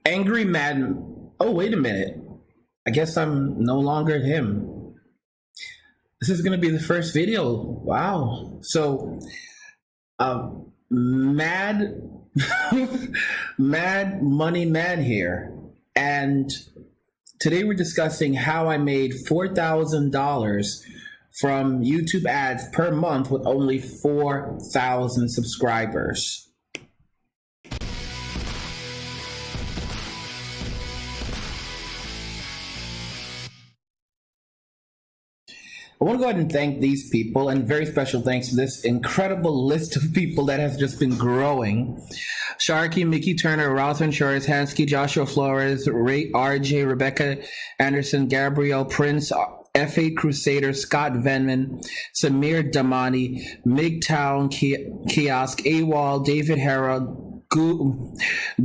Angry Mad. Oh, wait a minute. I guess I'm no longer him. This is going to be the first video. Wow. So, Mad, Mad Money Man here. And today we're discussing how I made $4,000 from YouTube ads per month with only 4,000 subscribers. I want to go ahead and thank these people, and very special thanks to this incredible list of people that has just been growing. Sharky, Mickey Turner, Rosalind Shores, Hansky, Joshua Flores, Ray, RJ, Rebecca Anderson, Gabrielle Prince, F8 Crusader, Scott Venman, Samir Damani, MGTOW Kiosk, AWOL, David Hera, Goo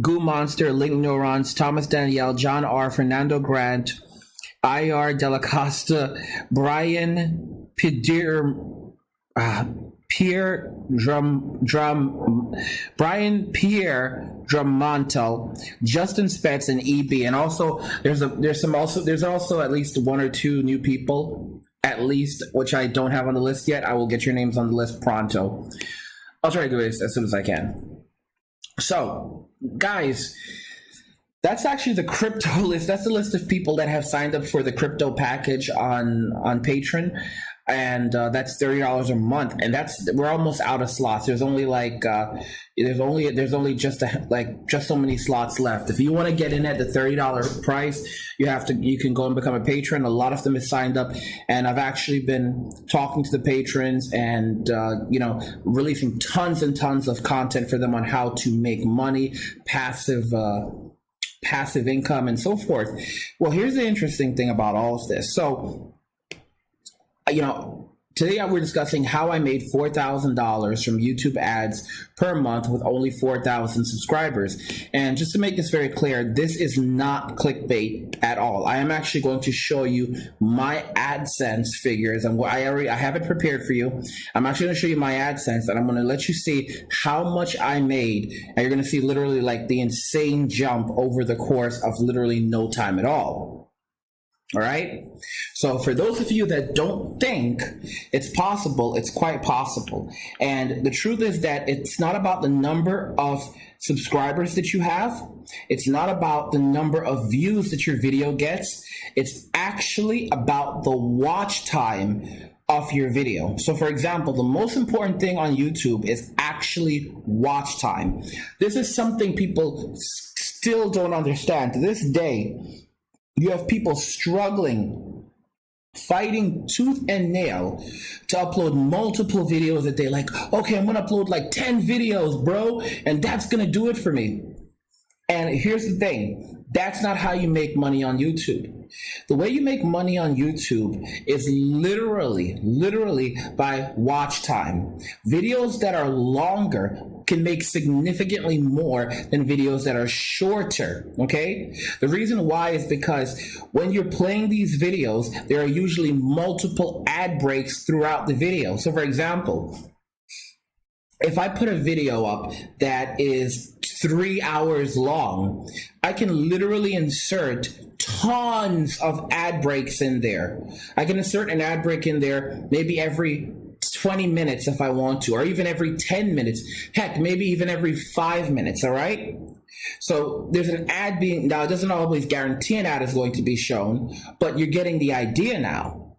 Monster, Link Neurons, Thomas Danielle, John R., Fernando Grant, IR Delacosta, Brian Pierre Drumontel, Justin Spetz, and EB. And also there's also at least one or two new people, at least, which I don't have on the list yet. I will get your names on the list pronto. I'll try to do it as soon as I can. So, guys, that's actually the crypto list. That's the list of people that have signed up for the crypto package on Patreon, and that's $30 a month. And we're almost out of slots. There's only there's only just so many slots left. If you want to get in at the $30 price, you can go and become a patron. A lot of them is signed up, and I've actually been talking to the patrons and releasing tons and tons of content for them on how to make money, passive income, and so forth. Well, here's the interesting thing about all of this. So, today we're discussing how I made $4,000 from YouTube ads per month with only 4,000 subscribers. And just to make this very clear, this is not clickbait at all. I am actually going to show you my AdSense figures, and I have it prepared for you. I'm actually going to show you my AdSense, and I'm going to let you see how much I made, and you're going to see literally like the insane jump over the course of literally no time at all. All right. So for those of you that don't think it's possible, it's quite possible. And the truth is that it's not about the number of subscribers that you have. It's not about the number of views that your video gets. It's actually about the watch time of your video. So for example, the most important thing on YouTube is actually watch time. This is something people still don't understand. To this day, you have people struggling, fighting tooth and nail to upload multiple videos a day. Like, okay, I'm going to upload like 10 videos, bro, and that's going to do it for me. And here's the thing. That's not how you make money on YouTube. The way you make money on YouTube is literally by watch time. Videos that are longer can make significantly more than videos that are shorter, okay? The reason why is because when you're playing these videos, there are usually multiple ad breaks throughout the video. So for example, if I put a video up that is 3 hours long, I can literally insert tons of ad breaks in there. I can insert an ad break in there maybe every 20 minutes if I want to, or even every 10 minutes. Heck, maybe even every 5 minutes, all right? So there's an ad being, now it doesn't always guarantee an ad is going to be shown, but you're getting the idea now.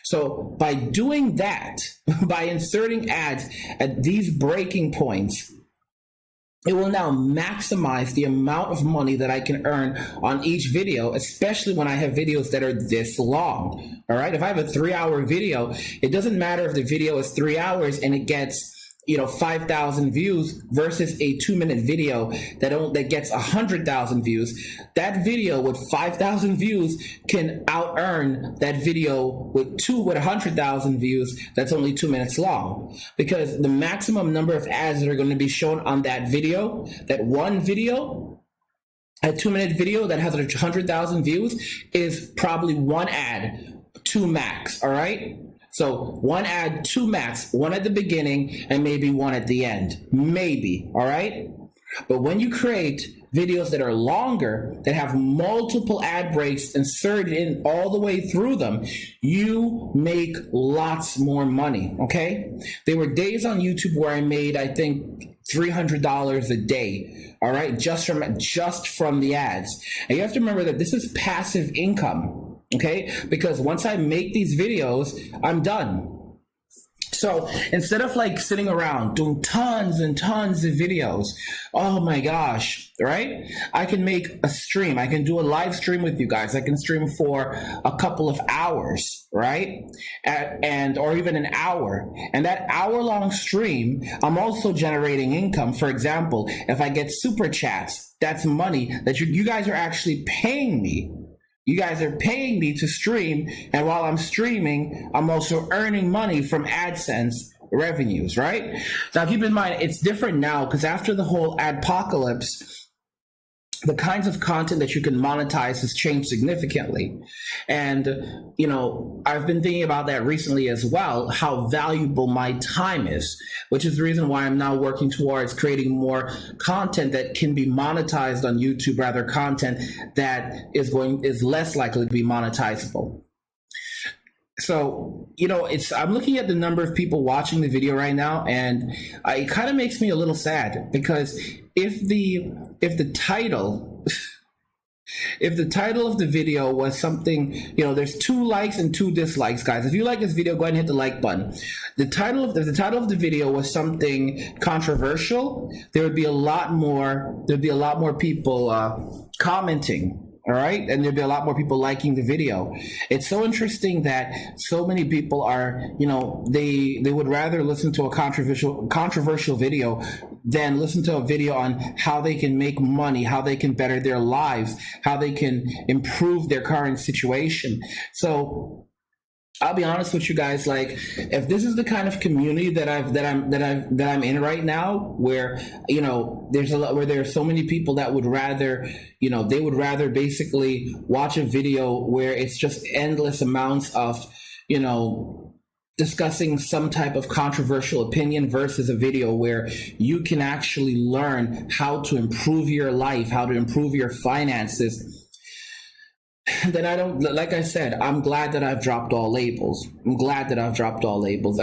So by doing that, by inserting ads at these breaking points, it will now maximize the amount of money that I can earn on each video, especially when I have videos that are this long. All right. If I have a 3-hour video, it doesn't matter if the video is 3 hours and it gets 5,000 views versus a 2-minute video that gets 100,000 views. That video with 5,000 views can out earn that video with 100,000 views that's only 2 minutes long, because the maximum number of ads that are going to be shown on that video, that one video, a 2-minute video that has 100,000 views, is probably one ad, 2 max. All right. So one ad, 2 max, one at the beginning and maybe one at the end, maybe, all right? But when you create videos that are longer, that have multiple ad breaks inserted in all the way through them, you make lots more money, okay? There were days on YouTube where I made, I think, $300 a day, all right, just from the ads. And you have to remember that this is passive income, okay? Because once I make these videos, I'm done. So instead of like sitting around doing tons and tons of videos, oh my gosh, right? I can make a stream. I can do a live stream with you guys. I can stream for a couple of hours, right? Or even an hour. And that hour-long stream, I'm also generating income. For example, if I get super chats, that's money that you guys are actually paying me. You guys are paying me to stream, and while I'm streaming, I'm also earning money from AdSense revenues, right? Now, keep in mind, it's different now because after the whole adpocalypse, the kinds of content that you can monetize has changed significantly. And, you know, I've been thinking about that recently as well, how valuable my time is, which is the reason why I'm now working towards creating more content that can be monetized on YouTube, rather content that is less likely to be monetizable. So, you know, I'm looking at the number of people watching the video right now, and it kind of makes me a little sad because if the title of the video was something, you know, there's 2 likes and 2 dislikes, guys. If you like this video, go ahead and hit the like button. If the title of the video was something controversial, there would be a lot more people commenting. All right. And there'd be a lot more people liking the video. It's so interesting that so many people are, you know, they would rather listen to a controversial video than listen to a video on how they can make money, how they can better their lives, how they can improve their current situation. So I'll be honest with you guys, like, if this is the kind of community that I'm in right now, where, you know, where there are so many people that would rather, you know, they would rather basically watch a video where it's just endless amounts of, you know, discussing some type of controversial opinion versus a video where you can actually learn how to improve your life, how to improve your finances, then like I said, I'm glad that I've dropped all labels. I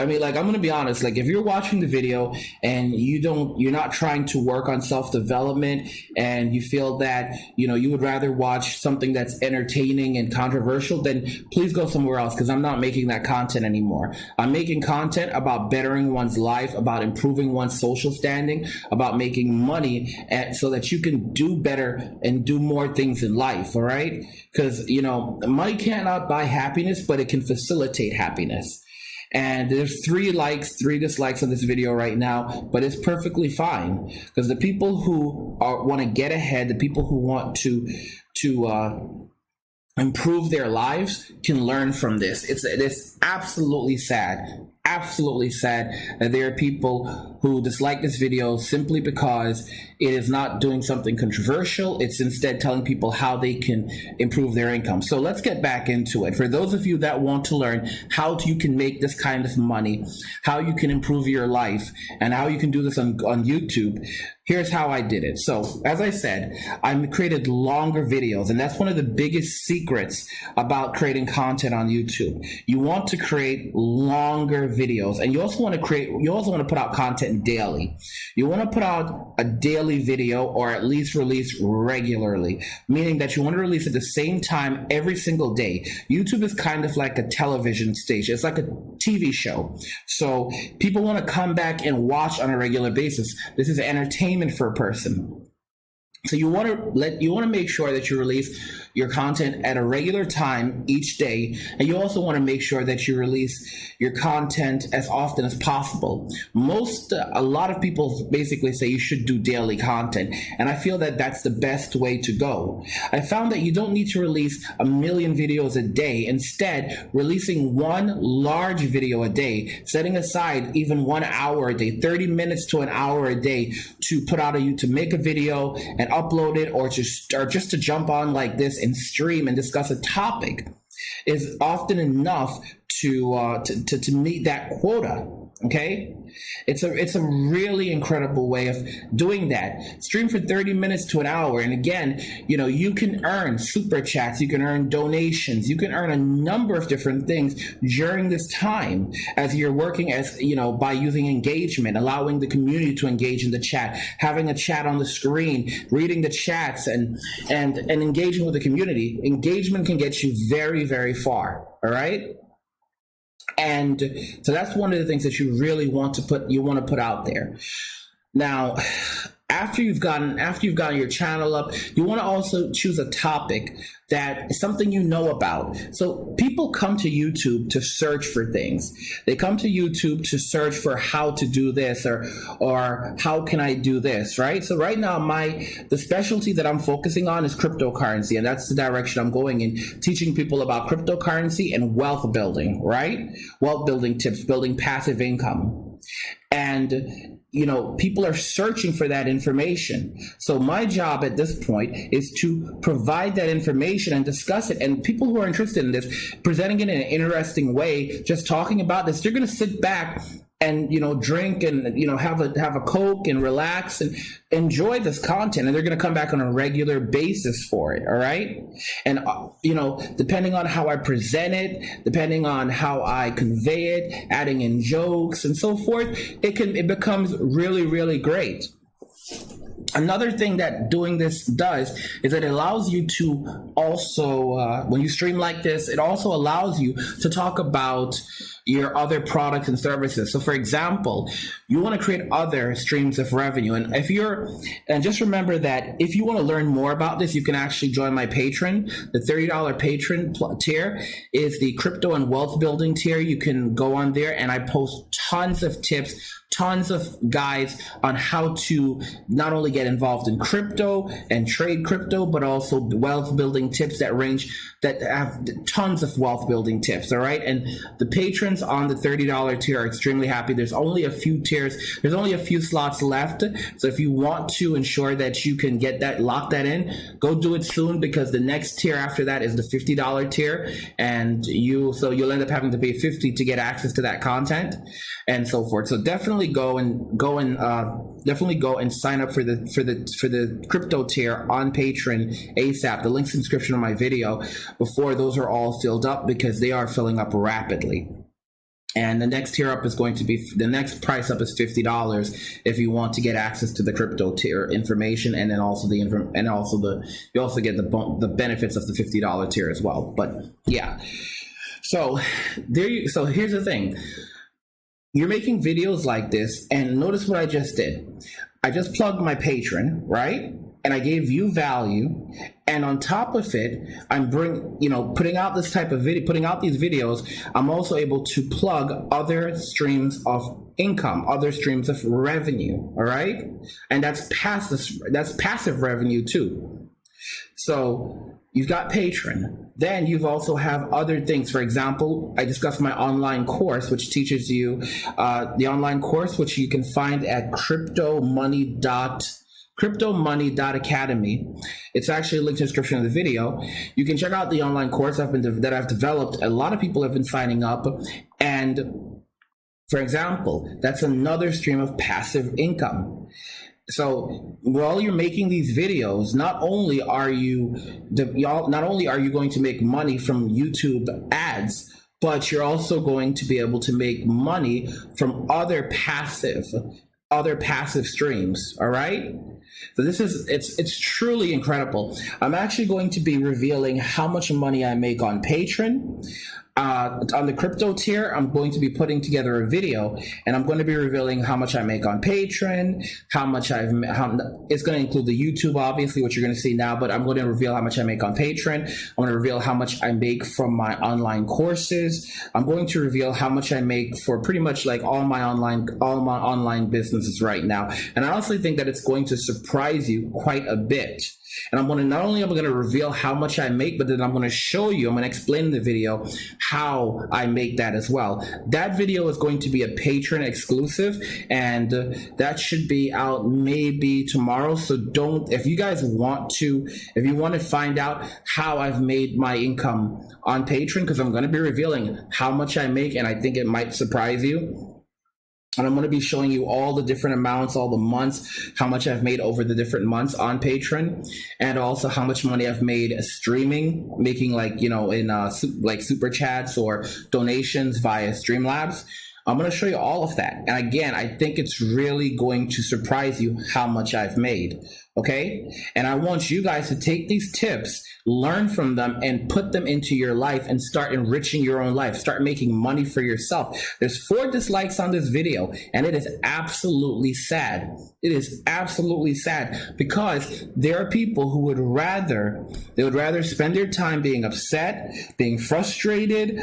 mean, like, I'm going to be honest, like, if you're watching the video and you're not trying to work on self-development and you feel that, you know, you would rather watch something that's entertaining and controversial, then please go somewhere else, because I'm not making that content anymore. I'm making content about bettering one's life, about improving one's social standing, about making money so that you can do better and do more things in life, all right? Because, you know, money cannot buy happiness, but it can facilitate happiness. And there's 3 likes, 3 dislikes on this video right now, but it's perfectly fine, because the people who want to get ahead, the people who want to improve their lives can learn from this. It's absolutely sad that there are people who dislike this video simply because it is not doing something controversial. It's instead telling people how they can improve their income. So let's get back into it. For those of you that want to learn how you can make this kind of money, how you can improve your life, and how you can do this on YouTube, here's how I did it. So, as I said, I created longer videos, and that's one of the biggest secrets about creating content on YouTube. You want to create longer videos, and you also want to put out content daily. You want to put out a daily video, or at least release regularly, meaning that you want to release at the same time every single day. YouTube is kind of like a television station. It's like a TV show. So people want to come back and watch on a regular basis. This is entertainment for a person. So you want to make sure that you release your content at a regular time each day, and you also want to make sure that you release your content as often as possible. A lot of people basically say you should do daily content, and I feel that that's the best way to go. I found that you don't need to release 1 million videos a day. Instead, releasing 1 large video a day, setting aside even 1 hour a day, 30 minutes to an hour a day to put out to make a video and upload it, or just to jump on like this and stream and discuss a topic, is often enough to meet that quota. Okay, it's a really incredible way of doing that. Stream for 30 minutes to an hour, and again, you can earn super chats, you can earn donations, you can earn a number of different things during this time as you're working, as by using engagement, allowing the community to engage in the chat, having a chat on the screen, reading the chats, and engaging with the community. Engagement can get you very, very far. All right. And so that's one of the things that you really want to put out there. Now, after you've gotten your channel up, you want to also choose a topic that is something you know about. So people come to YouTube to search for things. They come to YouTube to search for how to do this or how can I do this, right? So right now, the specialty that I'm focusing on is cryptocurrency, and that's the direction I'm going in, teaching people about cryptocurrency and wealth building, right? Wealth building tips, building passive income. And people are searching for that information. So my job at this point is to provide that information and discuss it. And people who are interested in this, presenting it in an interesting way, just talking about this, they're going to sit back and drink and have a Coke and relax and enjoy this content, and they're going to come back on a regular basis for it. All right. And depending on how I present it, depending on how I convey it, adding in jokes and so forth, it becomes really, really great. Another thing that doing this does is it allows you to also, when you stream like this, it also allows you to talk about your other products and services. So for example, you want to create other streams of revenue. And just remember that if you want to learn more about this, you can actually join my Patreon. The $30 patron tier is the crypto and wealth building tier. You can go on there and I post tons of tips, tons of guides on how to not only get involved in crypto and trade crypto, but also wealth building tips that have tons of wealth building tips. All right. And the patrons on the $30 tier are extremely happy. There's only a few tiers. There's only a few slots left. So if you want to ensure that you can lock that in, go do it soon, because the next tier after that is the $50 tier. And you'll end up having to pay $50 to get access to that content and so forth. So definitely go and sign up for the crypto tier on Patreon ASAP. The link's in the description of my video before those are all filled up, because they are filling up rapidly. And the next tier up is the next price up is $50 if you want to get access to the crypto tier information, and then also you also get the benefits of the $50 tier as well. But yeah, so here's the thing. You're making videos like this, and notice what I just did. I just plugged my Patreon, right? And I gave you value, and on top of it, I'm putting out this type of video, putting out these videos. I'm also able to plug other streams of income, other streams of revenue. All right, and that's passive revenue too. So you've got Patreon. Then you've also have other things. For example, I discussed my online course, which teaches you the online course, which you can find at cryptomoney.academy. It's actually linked in the description of the video. You can check out the online course that I've developed. A lot of people have been signing up, and for example, that's another stream of passive income. So while you're making these videos, not only are you going to make money from YouTube ads, but you're also going to be able to make money from other passive streams. All right. So it's truly incredible. I'm actually going to be revealing how much money I make on Patreon. On the crypto tier, I'm going to be putting together a video, and I'm going to be revealing how much I make on Patreon, it's going to include the YouTube, obviously, which you're going to see now, but I'm going to reveal how much I make on Patreon. I'm going to reveal how much I make from my online courses. I'm going to reveal how much I make for pretty much like all my online businesses right now. And I honestly think that it's going to surprise you quite a bit. And I'm going to not only am I going to reveal how much I make, but then I'm going to show you, I'm going to explain in the video how I make that as well. That video is going to be a patron exclusive, and that should be out maybe tomorrow. So if you guys want to, if you want to find out how I've made my income on Patreon, because I'm going to be revealing how much I make, and I think it might surprise you. And I'm going to be showing you all the different amounts, all the months, how much I've made over the different months on Patreon, and also how much money I've made streaming, making in super chats or donations via Streamlabs. I'm going to show you all of that. And again, I think it's really going to surprise you how much I've made. Okay. And I want you guys to take these tips, learn from them, and put them into your life and start enriching your own life. Start making money for yourself. There's 4 dislikes on this video, and it is absolutely sad. It is absolutely sad because there are people who would rather spend their time being upset, being frustrated,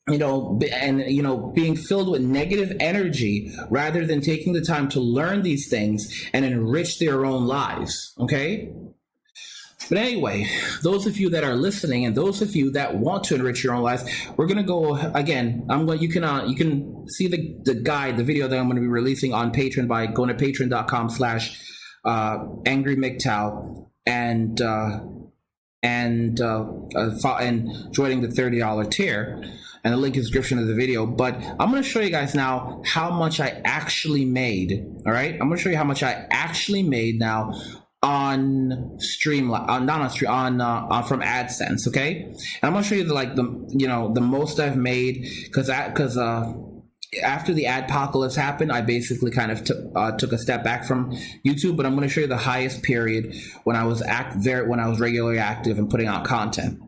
being filled with negative energy rather than taking the time to learn these things and enrich their own lives. Okay. But anyway, those of you that are listening and those of you that want to enrich your own lives, we're going to go again. You can see the guide, the video that I'm going to be releasing on Patreon by going to patreon.com/AngryMGTOW and joining the $30 tier. And the link is in the description of the video. But I'm going to show you guys now how much I actually made. All right, I'm going to show you how much I actually made now on from AdSense. Okay, and I'm going to show you the most I've made because after the adpocalypse happened, I basically kind of took a step back from YouTube. But I'm going to show you the highest period when I was regularly active and putting out content.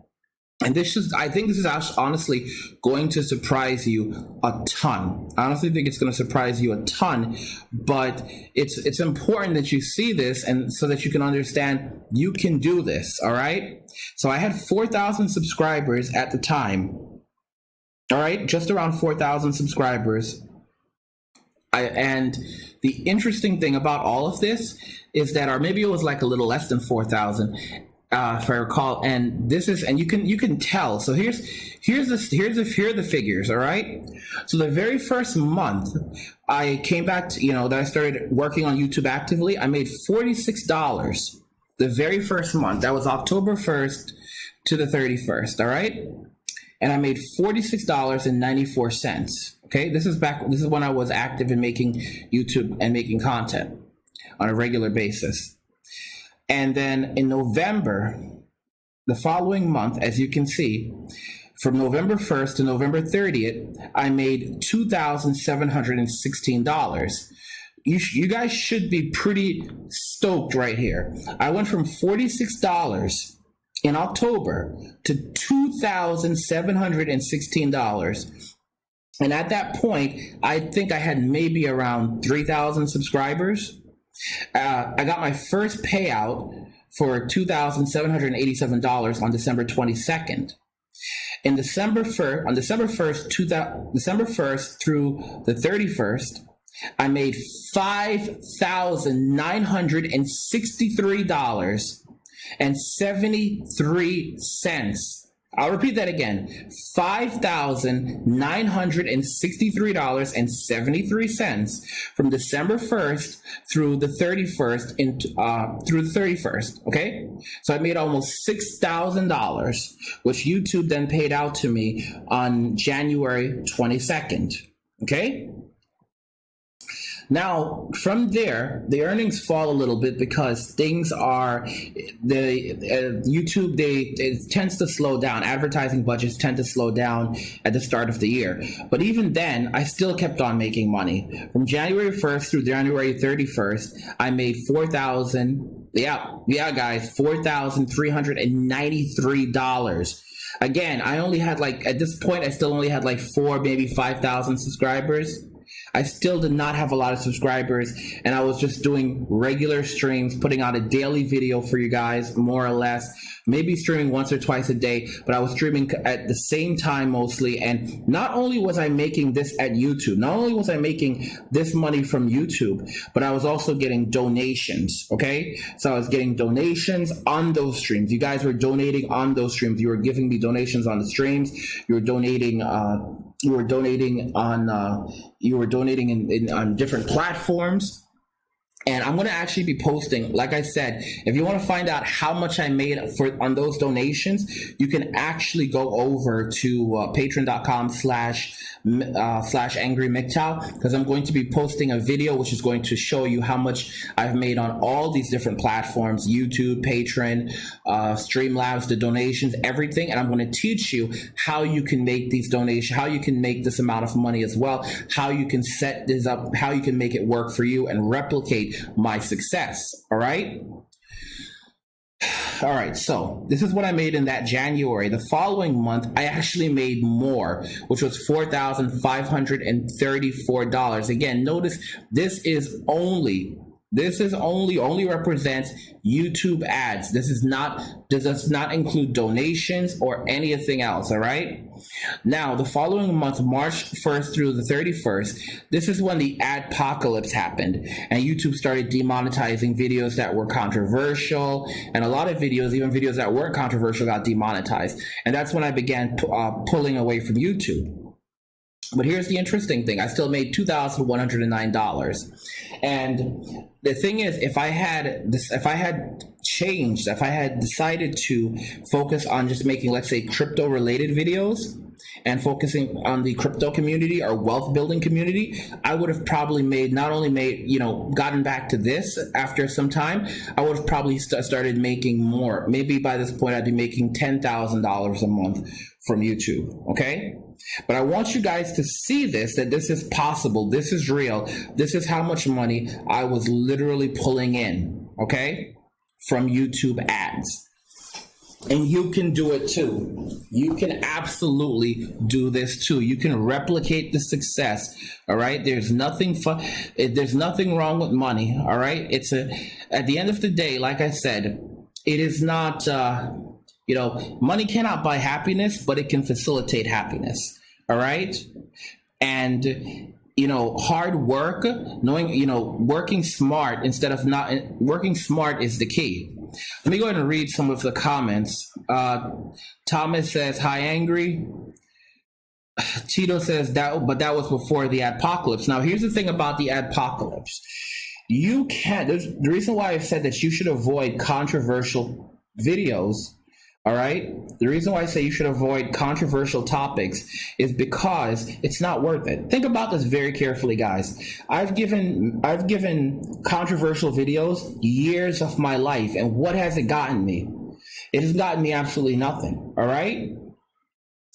And I think this is honestly going to surprise you a ton. I honestly think it's going to surprise you a ton, but it's important that you see this and so that you can understand you can do this. All right. So I had 4,000 subscribers at the time. All right. Just around 4,000 subscribers. And the interesting thing about all of this is that, or maybe it was like a little less than 4,000. If I recall, and you can tell. So here are the figures. All right. So the very first month I came back to, that I started working on YouTube actively, I made $46 the very first month. That was October 1st to the 31st. All right. And I made $46.94. Okay. This is when I was active in making YouTube and making content on a regular basis. And then in November, the following month, as you can see, from November 1st to November 30th, I made $2,716. You guys should be pretty stoked right here. I went from $46 in October to $2,716. And at that point, I think I had maybe around 3,000 subscribers. I got my first payout for $2,787 on December 22nd. On December 1st through the 31st, I made $5,963.73. I'll repeat that again. $5,963.73 from December 1st through the 31st. Okay, so I made almost $6,000, which YouTube then paid out to me on January 22nd. Okay. Now, from there, the earnings fall a little bit because YouTube, it tends to slow down. Advertising budgets tend to slow down at the start of the year. But even then, I still kept on making money. From January 1st through January 31st, I made $4,393. Again, I only had at this point, I still only had 4, maybe 5,000 subscribers. I still did not have a lot of subscribers, and I was just doing regular streams, putting out a daily video for you guys, more or less, maybe streaming once or twice a day, but I was streaming at the same time mostly. And not only was I making this at YouTube, not only was I making this money from YouTube, but I was also getting donations, okay? So I was getting donations on those streams. You guys were donating on those streams. You were giving me donations on the streams. You were donating on different platforms. And I'm going to actually be posting, like I said, if you want to find out how much I made on those donations, you can actually go over to patreon.com slash angry MGTOW, because I'm going to be posting a video which is going to show you how much I've made on all these different platforms: YouTube, Patreon, Streamlabs, the donations, everything. And I'm going to teach you how you can make these donations, how you can make this amount of money as well, how you can set this up, how you can make it work for you and replicate my success. All right. All right, so this is what I made in that January. The following month, I actually made more, which was $4,534. Again, notice this only represents YouTube ads. This does not include donations or anything else, all right? Now, the following month, March 1st through the 31st, this is when the adpocalypse happened, and YouTube started demonetizing videos that were controversial, and a lot of videos, even videos that weren't controversial, got demonetized. And that's when I began pulling away from YouTube. But here's the interesting thing. I still made $2,109. And the thing is, if I had decided to focus on just making, let's say, crypto related videos and focusing on the crypto community or wealth building community, I would have probably gotten back to this after some time. I would have probably started making more. Maybe by this point, I'd be making $10,000 a month from YouTube. Okay. But I want you guys to see this, that this is possible. This is real. This is how much money I was literally pulling in, okay, from YouTube ads. And you can do it too. You can absolutely do this too. You can replicate the success. All right. There's nothing wrong with money. All right. At the end of the day, like I said, it is not, money cannot buy happiness, but it can facilitate happiness. All right. And, hard work, working smart instead of not working smart is the key. Let me go ahead and read some of the comments. Thomas says, "Hi, Angry." Tito says that was before the adpocalypse. Now, here's the thing about the adpocalypse. The reason why I've said that you should avoid controversial videos. All right. The reason why I say you should avoid controversial topics is because it's not worth it. Think about this very carefully, guys. I've given controversial videos years of my life, and what has it gotten me? It has gotten me absolutely nothing. All right.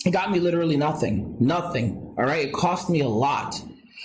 It got me literally nothing. Nothing. All right. It cost me a lot.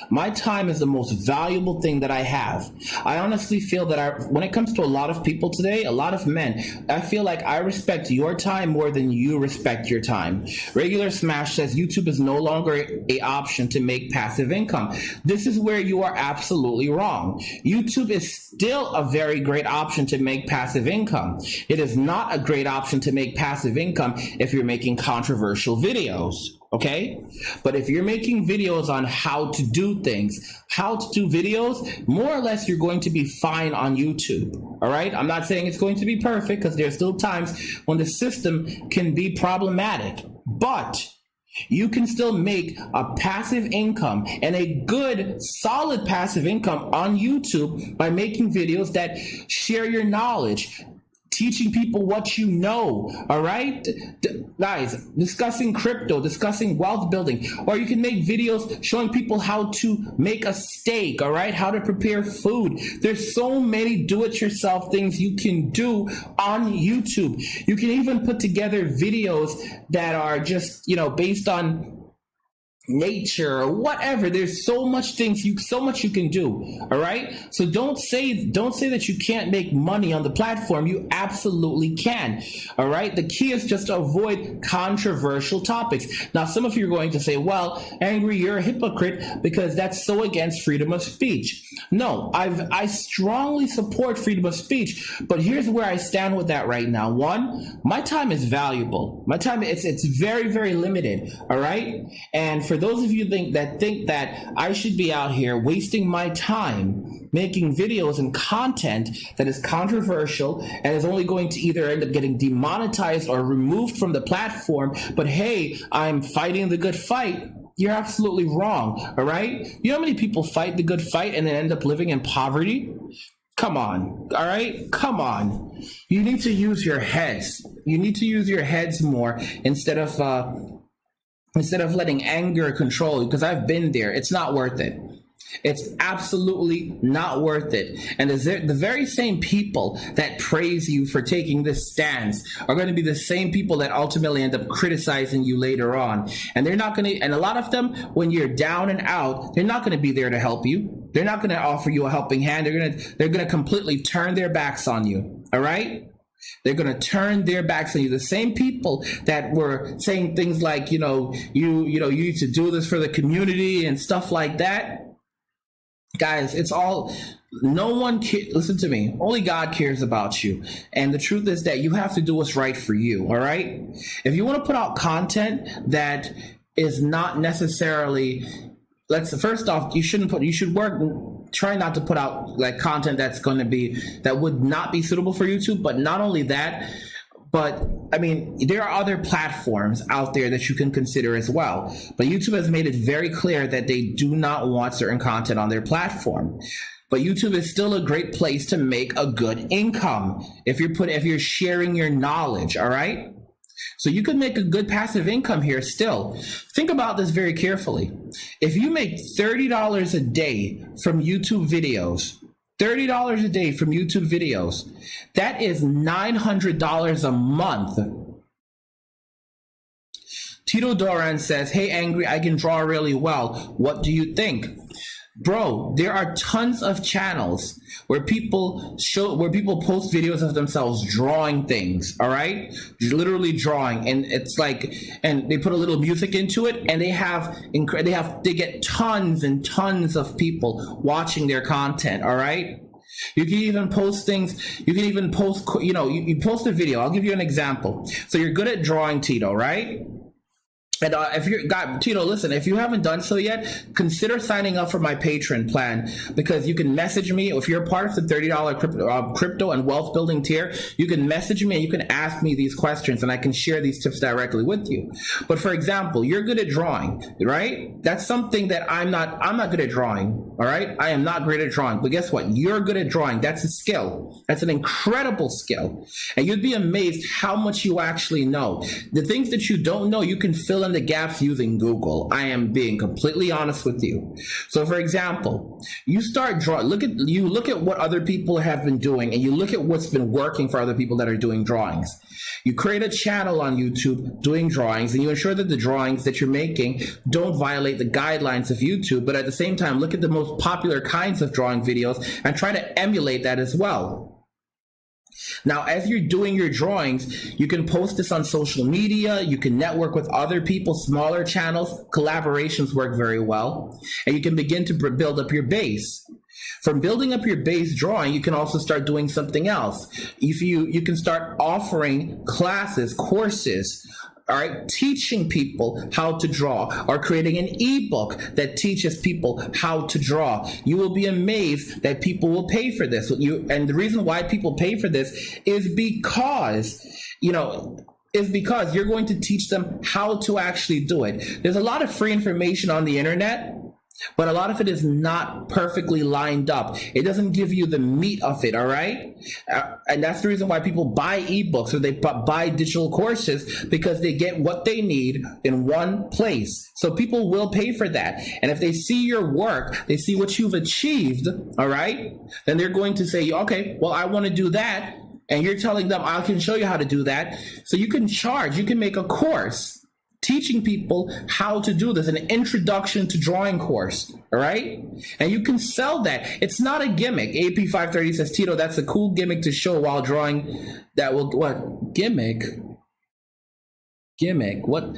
My time is the most valuable thing that I have. I honestly feel that when it comes to a lot of people today, a lot of men, I feel like I respect your time more than you respect your time. Regular Smash says YouTube is no longer an option to make passive income. This is where you are absolutely wrong. YouTube is still a very great option to make passive income. It is not a great option to make passive income if you're making controversial videos. Okay, but if you're making videos on how to do videos, more or less you're going to be fine on YouTube. All right, I'm not saying it's going to be perfect, because there's still times when the system can be problematic, but you can still make a passive income, and a good solid passive income on YouTube by making videos that share your knowledge, teaching people what you know. All right, guys, discussing crypto, discussing wealth building, or you can make videos showing people how to make a steak. All right, how to prepare food. There's so many do-it-yourself things you can do on YouTube. You can even put together videos that are just based on nature or whatever. There's so much you can do. All right, so don't say that you can't make money on the platform. You absolutely can. All right, the key is just to avoid controversial topics. Now some of you are going to say, well, Angry, you're a hypocrite because that's so against freedom of speech. No, I strongly support freedom of speech, but here's where I stand with that right now. One, my time is valuable. My time, it's very, very limited. All right, and for those of you think that I should be out here wasting my time making videos and content that is controversial and is only going to either end up getting demonetized or removed from the platform, but hey, I'm fighting the good fight, you're absolutely wrong. All right, you know how many people fight the good fight and then end up living in poverty? Come on. All right, come on. You need to use your heads. You need to use your heads more instead of letting anger control you, because I've been there. It's not worth it. It's absolutely not worth it. And the very same people that praise you for taking this stance are going to be the same people that ultimately end up criticizing you later on. And they're not going to, and a lot of them, when you're down and out, they're not going to be there to help you. They're not going to offer you a helping hand. They're going to completely turn their backs on you. All right? They're going to turn their backs on you. The same people that were saying things like, you need to do this for the community and stuff like that. Guys, it's all, no one listen to me. Only God cares about you. And the truth is that you have to do what's right for you. All right. If you want to put out content that is not necessarily, first off, you should try not to put out like content that would not be suitable for YouTube. But not only that, but I mean, there are other platforms out there that you can consider as well. But YouTube has made it very clear that they do not want certain content on their platform. But YouTube is still a great place to make a good income if you're sharing your knowledge. All right. So you could make a good passive income here still. Think about this very carefully. If you make $30 a day from YouTube videos, $30 a day from YouTube videos, that is $900 a month. Tito Doran says, hey, Angry, I can draw really well. What do you think? Bro, there are tons of channels where people post videos of themselves drawing things, all right? Literally drawing, and it's like, and they put a little music into it, and they get tons and tons of people watching their content, all right? You can even post things, you post a video. I'll give you an example. So you're good at drawing, Tito, right? And Tito, listen, if you haven't done so yet, consider signing up for my Patreon plan, because you can message me. If you're part of the $30 crypto and wealth building tier, you can message me and you can ask me these questions and I can share these tips directly with you. But for example, you're good at drawing, right? That's something that I'm not good at drawing. All right. I am not great at drawing, but guess what? You're good at drawing. That's a skill. That's an incredible skill. And you'd be amazed how much you actually know. The things that you don't know, you can fill in the gaps using Google. I am being completely honest with you. So for example, you start look at what other people have been doing, and you look at what's been working for other people that are doing drawings. You create a channel on YouTube doing drawings, and you ensure that the drawings that you're making don't violate the guidelines of YouTube, but at the same time, look at the most popular kinds of drawing videos and try to emulate that as well. Now, as you're doing your drawings, you can post this on social media. You can network with other people, smaller channels. Collaborations work very well. And you can begin to build up your base. From building up your base drawing, you can also start doing something else. If you can start offering classes, courses, all right, teaching people how to draw, or creating an ebook that teaches people how to draw. You will be amazed that people will pay for this. And the reason why people pay for this is because, you're going to teach them how to actually do it. There's a lot of free information on the internet, but a lot of it is not perfectly lined up. It doesn't give you the meat of it, all right? And that's the reason why people buy ebooks or they buy digital courses, because they get what they need in one place. So people will pay for that. And if they see your work, they see what you've achieved, all right? Then they're going to say, okay, well, I want to do that. And you're telling them, I can show you how to do that. So you can charge, you can make a course. teaching people how to do this, an introduction to drawing course. All right. And you can sell that. It's not a gimmick. AP530 says, Tito, that's a cool gimmick to show while drawing. That will, what? Gimmick? What?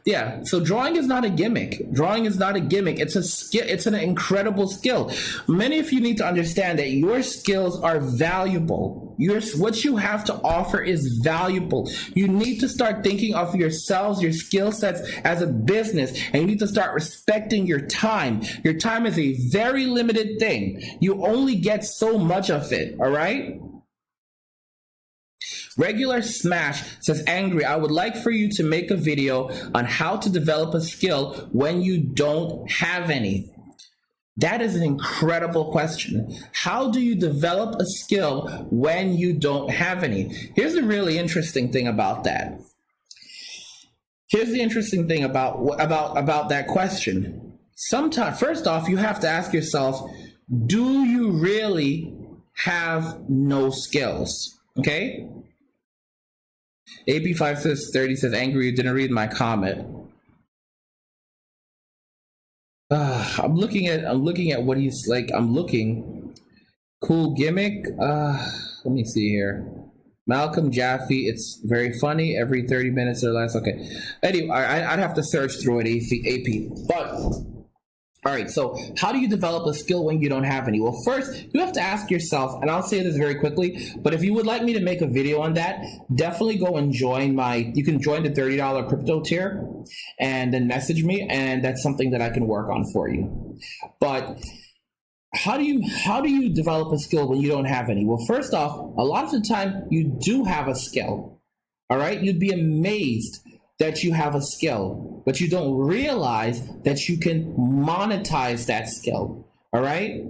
Yeah. So drawing is not a gimmick. Drawing is not a gimmick. It's a skill. It's an incredible skill. Many of you need to understand that your skills are valuable. What you have to offer is valuable. You need to start thinking of yourselves, your skill sets as a business, and you need to start respecting your time. Your time is a very limited thing. You only get so much of it. All right. Regular Smash says, Angry, I would like for you to make a video on how to develop a skill when you don't have any. That is an incredible question. How do you develop a skill when you don't have any? Here's the really interesting thing about that. Here's the interesting thing about that question. Sometimes, first off, you have to ask yourself, do you really have no skills? Okay? AP530 says, Angry, you didn't read my comment. I'm looking at what he's like. Cool gimmick. Let me see here. Malcolm Jaffe. It's very funny. Every 30 minutes or less. Okay. Anyway, I'd have to search through it, AP. But all right, so how do you develop a skill when you don't have any? Well, first, you have to ask yourself, and I'll say this very quickly, but if you would like me to make a video on that, definitely go and you can join the $30 crypto tier and then message me, and that's something that I can work on for you. But how do you develop a skill when you don't have any? Well, first off, a lot of the time you do have a skill, all right? You'd be amazed that you have a skill, but you don't realize that you can monetize that skill. All right?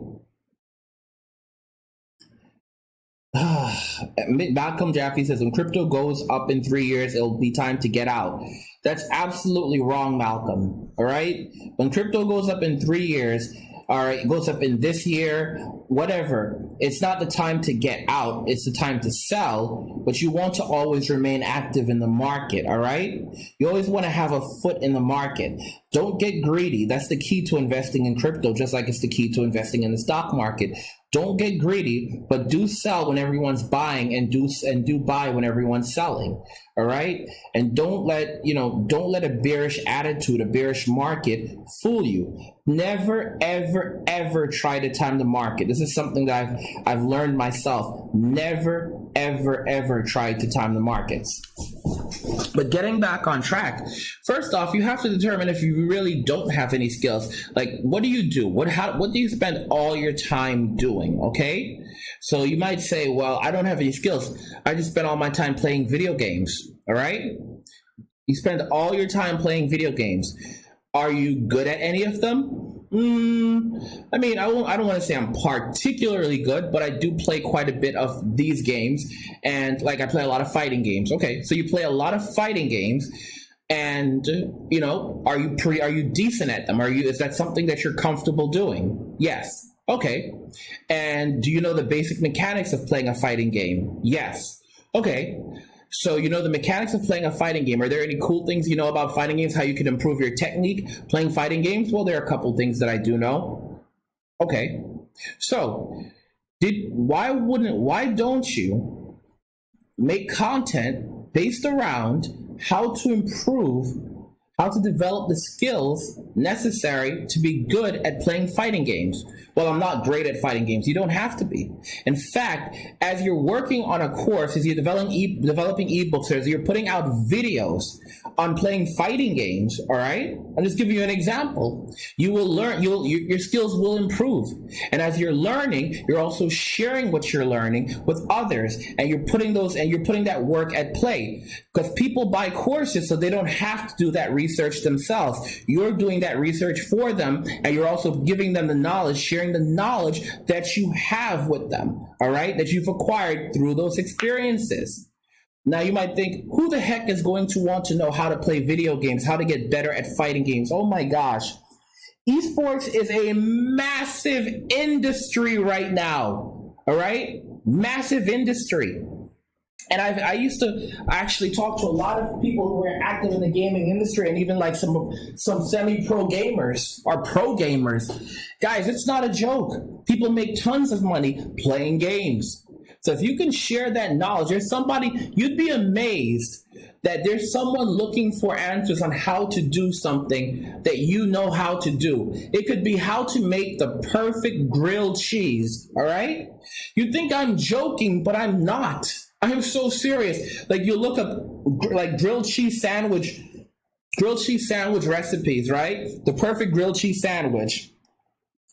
Malcolm Jaffe says, when crypto goes up in 3 years, it'll be time to get out. That's absolutely wrong, Malcolm. All right? When crypto goes up in 3 years, all right, it goes up in this year, whatever. It's not the time to get out. It's the time to sell, but you want to always remain active in the market, all right? You always want to have a foot in the market. Don't get greedy. That's the key to investing in crypto, just like it's the key to investing in the stock market. Don't get greedy, but do sell when everyone's buying, and do buy when everyone's selling. All right? And don't let a bearish attitude, a bearish market fool you. Never, ever, ever try to time the market. This is something that I've learned myself. Never, ever, ever try to time the markets. But getting back on track, first off, you have to determine if you really don't have any skills. Like, what do you do? What do you spend all your time doing? Okay? So you might say, well, I don't have any skills. I just spend all my time playing video games. All right? You spend all your time playing video games. Are you good at any of them? I mean, I don't want to say I'm particularly good, but I do play quite a bit of these games, and like I play a lot of fighting games. Okay, so you play a lot of fighting games, and are you decent at them? Is that something that you're comfortable doing? Yes. Okay. And do you know the basic mechanics of playing a fighting game? Yes. Okay. So you know the mechanics of playing a fighting game. Are there any cool things you know about fighting games? How you can improve your technique playing fighting games? Well, there are a couple things that I do know. Okay. So why don't you make content based around how to develop the skills necessary to be good at playing fighting games? Well, I'm not great at fighting games. You don't have to be. In fact, as you're working on a course, as you're developing ebooks, as you're putting out videos on playing fighting games, all right? I'll just give you an example. You will learn, your skills will improve. And as you're learning, you're also sharing what you're learning with others, and you're putting that work at play. Because people buy courses so they don't have to do that research themselves. You're doing that research for them, and you're also giving them the knowledge, sharing the knowledge that you have with them, all right, that you've acquired through those experiences. Now you might think, who the heck is going to want to know how to play video games, how to get better at fighting games? Oh my gosh. Esports is a massive industry right now, all right? Massive industry. And I used to actually talk to a lot of people who were active in the gaming industry, and even like some semi-pro gamers or pro gamers. Guys, it's not a joke. People make tons of money playing games. So if you can share that knowledge, there's somebody, you'd be amazed that there's someone looking for answers on how to do something that you know how to do. It could be how to make the perfect grilled cheese, all right? You think I'm joking, but I'm not. I am so serious. Like, you look up like grilled cheese sandwich recipes, right? The perfect grilled cheese sandwich.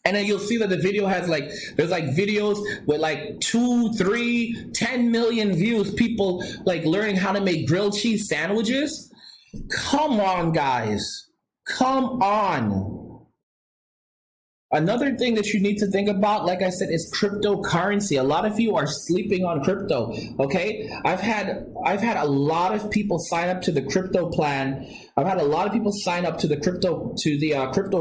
And then you'll see that the video has like, there's like videos with like 2, 3, 10 million views, people like learning how to make grilled cheese sandwiches. Come on, guys. Come on. Another thing that you need to think about, like I said, is cryptocurrency. A lot of you are sleeping on crypto, okay? I've had a lot of people sign up to the crypto plan. I've had a lot of people sign up to the crypto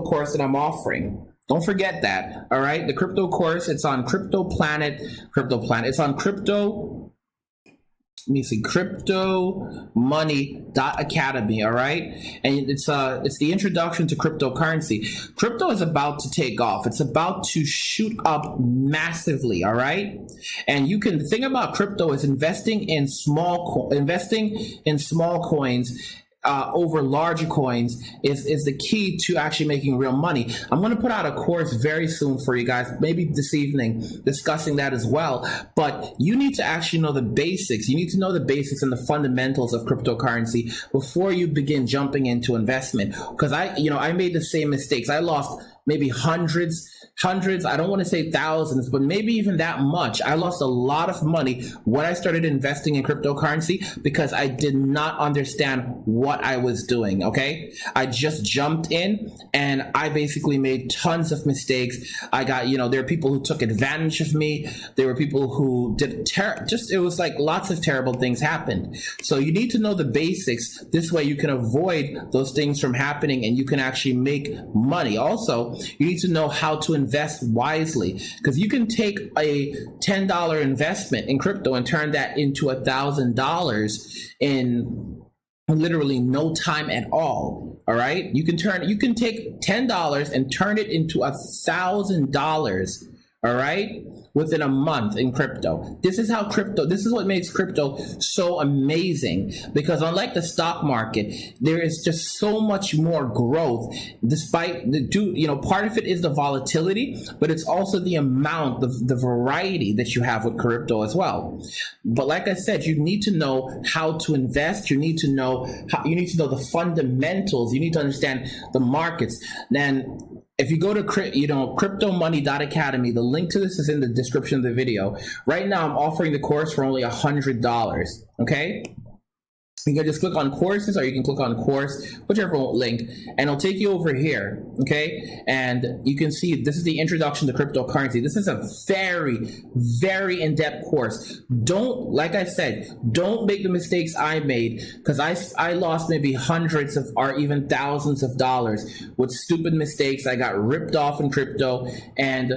course that I'm offering. Don't forget that, all right? The crypto course, it's on Crypto Planet. It's on cryptomoney.academy, all right? And it's the introduction to cryptocurrency. Crypto is about to take off. It's about to shoot up massively, all right? And you can think about crypto as investing in small coins over larger coins is the key to actually making real money. I'm going to put out a course very soon for you guys, maybe this evening, discussing that as well. But you need to actually know the basics. You need to know the basics and the fundamentals of cryptocurrency before you begin jumping into investment. Because I made the same mistakes. I lost maybe hundreds, I don't want to say thousands, but maybe even that much. I lost a lot of money when I started investing in cryptocurrency because I did not understand what I was doing, okay? I just jumped in and I basically made tons of mistakes. I got, there are people who took advantage of me. There were people who did it was like lots of terrible things happened. So you need to know the basics. This way you can avoid those things from happening and you can actually make money. Also, you need to know how to invest wisely, because you can take a $10 investment in crypto and turn that into $1,000 in literally no time at all. All right, you can take $10 and turn it into $1,000. All right, within a month in crypto. This is what makes crypto so amazing, because unlike the stock market, there is just so much more growth. Despite part of it is the volatility, but it's also the amount of the variety that you have with crypto as well. But like I said, you need to know how to invest. You need to know the fundamentals. You need to understand the markets. Then if you go to cryptomoney.academy, the link to this is in the description of the video. Right now, I'm offering the course for only $100. Okay. You can just click on courses, or you can click on course, whichever link, and it'll take you over here, okay? And you can see this is the introduction to cryptocurrency. This is a very, very in-depth course. Like I said, don't make the mistakes I made, because I lost maybe hundreds of or even thousands of dollars with stupid mistakes. I got ripped off in crypto, and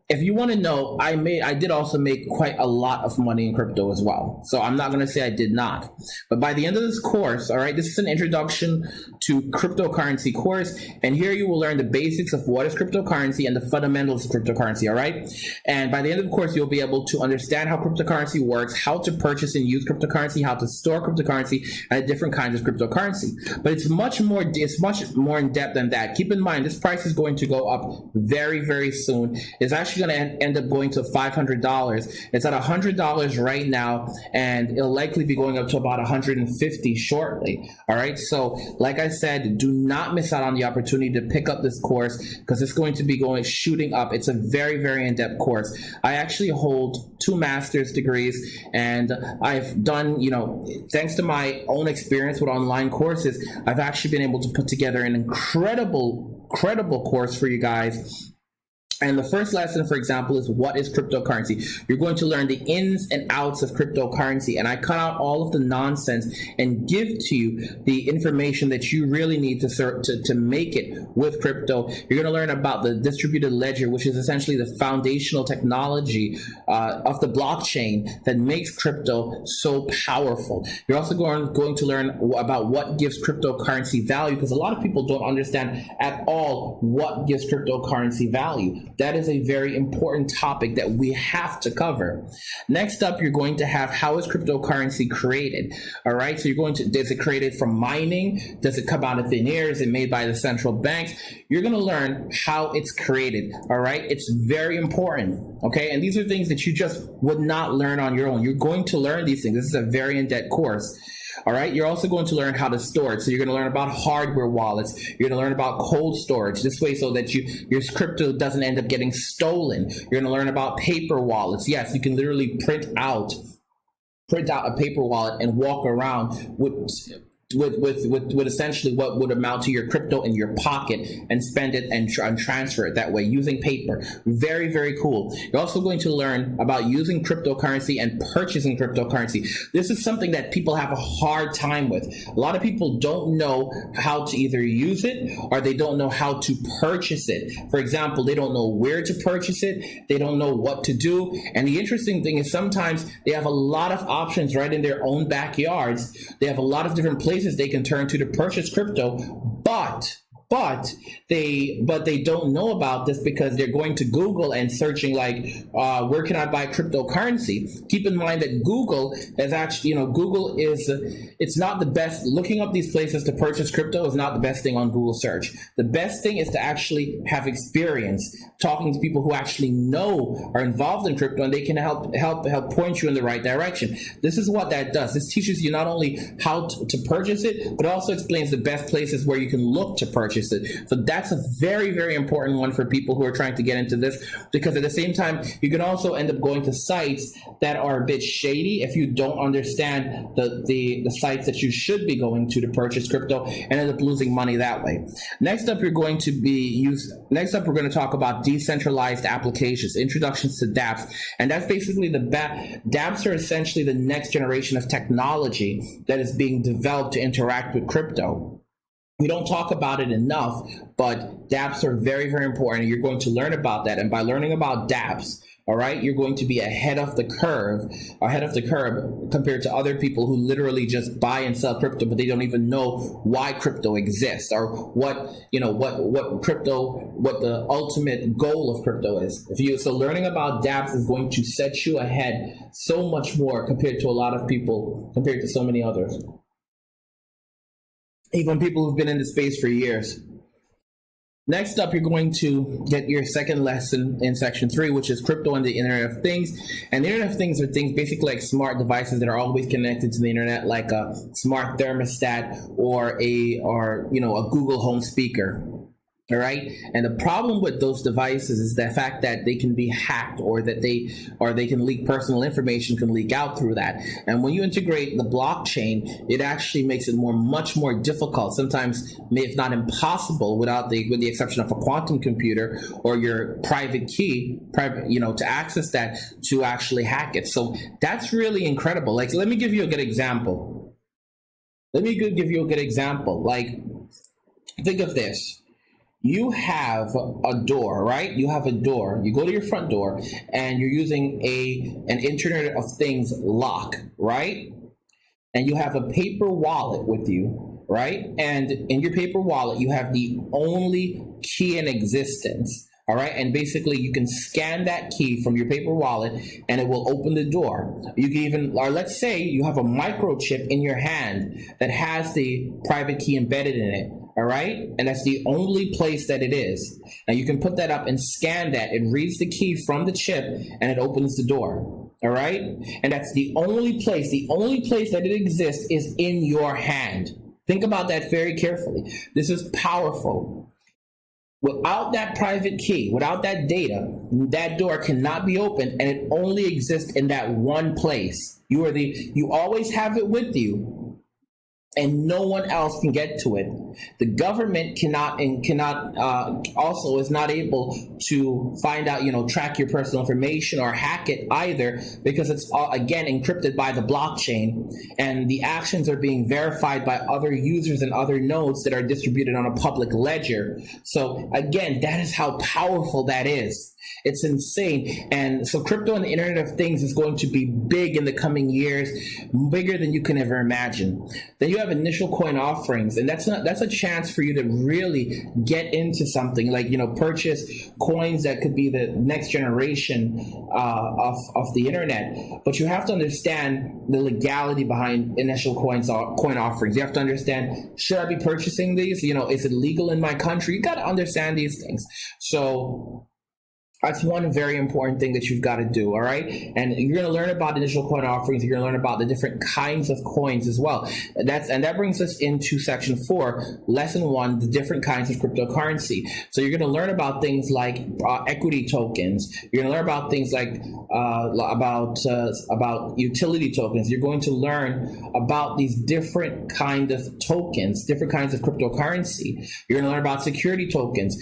if you want to know, I did also make quite a lot of money in crypto as well. So I'm not going to say I did not. But by the end of this course, all right, this is an introduction to cryptocurrency course. And here you will learn the basics of what is cryptocurrency and the fundamentals of cryptocurrency, all right? And by the end of the course, you'll be able to understand how cryptocurrency works, how to purchase and use cryptocurrency, how to store cryptocurrency, and different kinds of cryptocurrency. But it's much more in depth than that. Keep in mind, this price is going to go up very, very soon. It's actually going to end up going to $500. It's at $100 right now, and it'll likely be going up to about $150 shortly. All right. So like I said, do not miss out on the opportunity to pick up this course, because it's going to be shooting up. It's a very, very in-depth course. I actually hold 2 master's degrees, and I've done, thanks to my own experience with online courses, I've actually been able to put together an incredible course for you guys. And the first lesson, for example, is what is cryptocurrency? You're going to learn the ins and outs of cryptocurrency. And I cut out all of the nonsense and give to you the information that you really need to make it with crypto. You're going to learn about the distributed ledger, which is essentially the foundational technology of the blockchain that makes crypto so powerful. You're also going to learn about what gives cryptocurrency value, because a lot of people don't understand at all what gives cryptocurrency value. That is a very important topic that we have to cover. Next up, you're going to have, how is cryptocurrency created? All right, so is it created from mining? Does it come out of thin air? Is it made by the central banks? You're going to learn how it's created. All right, it's very important. Okay, and these are things that you just would not learn on your own. You're going to learn these things. This is a very in-depth course. All right, you're also going to learn how to store it. So you're going to learn about hardware wallets. You're going to learn about cold storage. This way, so that your crypto doesn't end up getting stolen. You're going to learn about paper wallets. Yes, you can literally print out a paper wallet and walk around with essentially what would amount to your crypto in your pocket and spend it and transfer it that way using paper. Very, very cool. You're also going to learn about using cryptocurrency and purchasing cryptocurrency. This is something that people have a hard time with. A lot of people don't know how to either use it or they don't know how to purchase it. For example, they don't know where to purchase it. They don't know what to do. And the interesting thing is sometimes they have a lot of options right in their own backyards. They have a lot of different places they can turn to purchase crypto, but they don't know about this because they're going to Google and searching where can I buy cryptocurrency? Keep in mind that Google is actually, Google is, it's not the best. Looking up these places to purchase crypto is not the best thing on Google search. The best thing is to actually have experience talking to people who actually are involved in crypto, and they can help point you in the right direction. This is what that does. This teaches you not only how to purchase it, but also explains the best places where you can look to purchase it. So that's a very, very important one for people who are trying to get into this, because at the same time, you can also end up going to sites that are a bit shady if you don't understand the sites that you should be going to purchase crypto, and end up losing money that way. Next up, we're going to talk about decentralized applications, introductions to dApps. And that's basically dApps are essentially the next generation of technology that is being developed to interact with crypto. We don't talk about it enough, but dApps are very, very important, and you're going to learn about that. And by learning about dApps, all right, you're going to be ahead of the curve compared to other people who literally just buy and sell crypto, but they don't even know why crypto exists or what the ultimate goal of crypto is. So learning about dApps is going to set you ahead so much more compared to a lot of people, compared to so many others. Even people who've been in the space for years. Next up, you're going to get your second lesson in section 3, which is crypto and the Internet of Things. And the Internet of Things are things basically like smart devices that are always connected to the internet, like a smart thermostat or a Google Home speaker. All right. And the problem with those devices is the fact that they can be hacked, or that they can leak personal information, can leak out through that. And when you integrate the blockchain, it actually makes it much more difficult, sometimes if not impossible, with the exception of a quantum computer or your private key, to access that, to actually hack it. So that's really incredible. Like, let me give you a good example. Like, think of this. You have a door, right? You have a door. You go to your front door and you're using an Internet of Things lock, right? And you have a paper wallet with you, right? And in your paper wallet, you have the only key in existence. All right. And basically you can scan that key from your paper wallet and it will open the door. You can let's say you have a microchip in your hand that has the private key embedded in it. All right. And that's the only place that it is. Now you can put that up and scan that. It reads the key from the chip and it opens the door. All right. And that's the only place that it exists is in your hand. Think about that very carefully. This is powerful. Without that private key, without that data, that door cannot be opened, and it only exists in that one place. You always have it with you, and no one else can get to it The government cannot also is not able to find out, track your personal information or hack it either, because it's all, again, encrypted by the blockchain, and the actions are being verified by other users and other nodes that are distributed on a public ledger. So again, that is how powerful that is. It's insane. And so crypto and the Internet of Things is going to be big in the coming years, bigger than you can ever imagine. Then you have initial coin offerings, and that's a chance for you to really get into something like, purchase coins that could be the next generation of the internet. But you have to understand the legality behind initial coin offerings. You have to understand, should I be purchasing these? Is it legal in my country? You got to understand these things. So that's one very important thing that you've got to do, all right? And you're going to learn about initial coin offerings. You're going to learn about the different kinds of coins as well. That brings us into section 4, lesson 1, the different kinds of cryptocurrency. So you're going to learn about things like equity tokens. You're going to learn about things like about utility tokens. You're going to learn about these different kind of tokens, different kinds of cryptocurrency. You're going to learn about security tokens.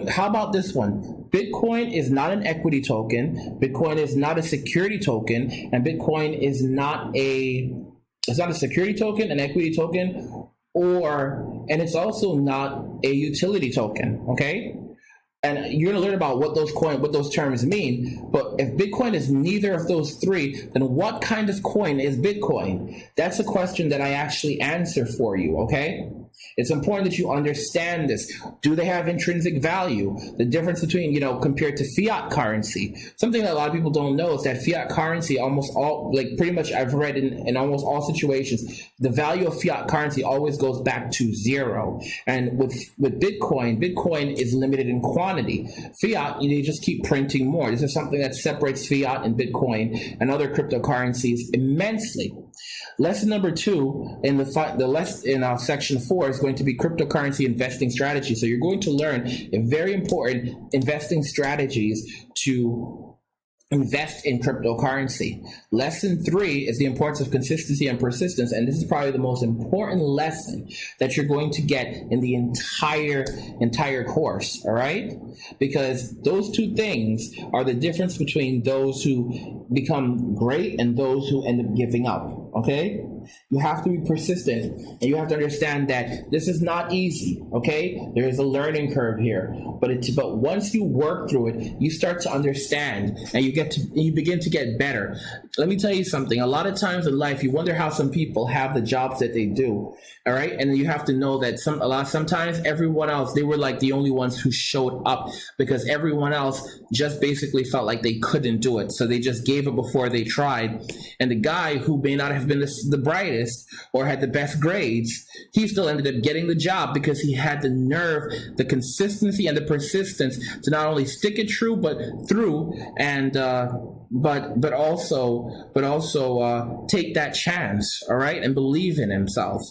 How about this one? Bitcoin is not an equity token. Bitcoin is not a security token, and Bitcoin is not a security token, an equity token, and it's also not a utility token. Okay. And you're going to learn about what those terms mean. But if Bitcoin is neither of those three, then what kind of coin is Bitcoin? That's a question that I actually answer for you, okay? It's important that you understand this. Do they have intrinsic value? The difference between, compared to fiat currency. Something that a lot of people don't know is that fiat currency, almost all, pretty much I've read in almost all situations, the value of fiat currency always goes back to zero. And with Bitcoin is limited in quantity. Fiat, you just keep printing more. This is something that separates fiat and Bitcoin and other cryptocurrencies immensely. Lesson number 2 in section 4 is going to be cryptocurrency investing strategy. So you're going to learn very important investing strategies to invest in cryptocurrency. Lesson 3 is the importance of consistency and persistence, and this is probably the most important lesson that you're going to get in the entire course, all right? Because those two things are the difference between those who become great and those who end up giving up, okay? You have to be persistent, and you have to understand that this is not easy, okay? There is a learning curve here, but once you work through it, you start to understand, and you begin to get better. Let me tell you something. A lot of times in life, you wonder how some people have the jobs that they do, all right? And you have to know that sometimes everyone else, they were like the only ones who showed up because everyone else just basically felt like they couldn't do it, so they just gave it before they tried. And the guy who may not have been the brightest or had the best grades, he still ended up getting the job because he had the nerve, the consistency, and the persistence to not only stick it through, and but also take that chance, all right, and believe in himself.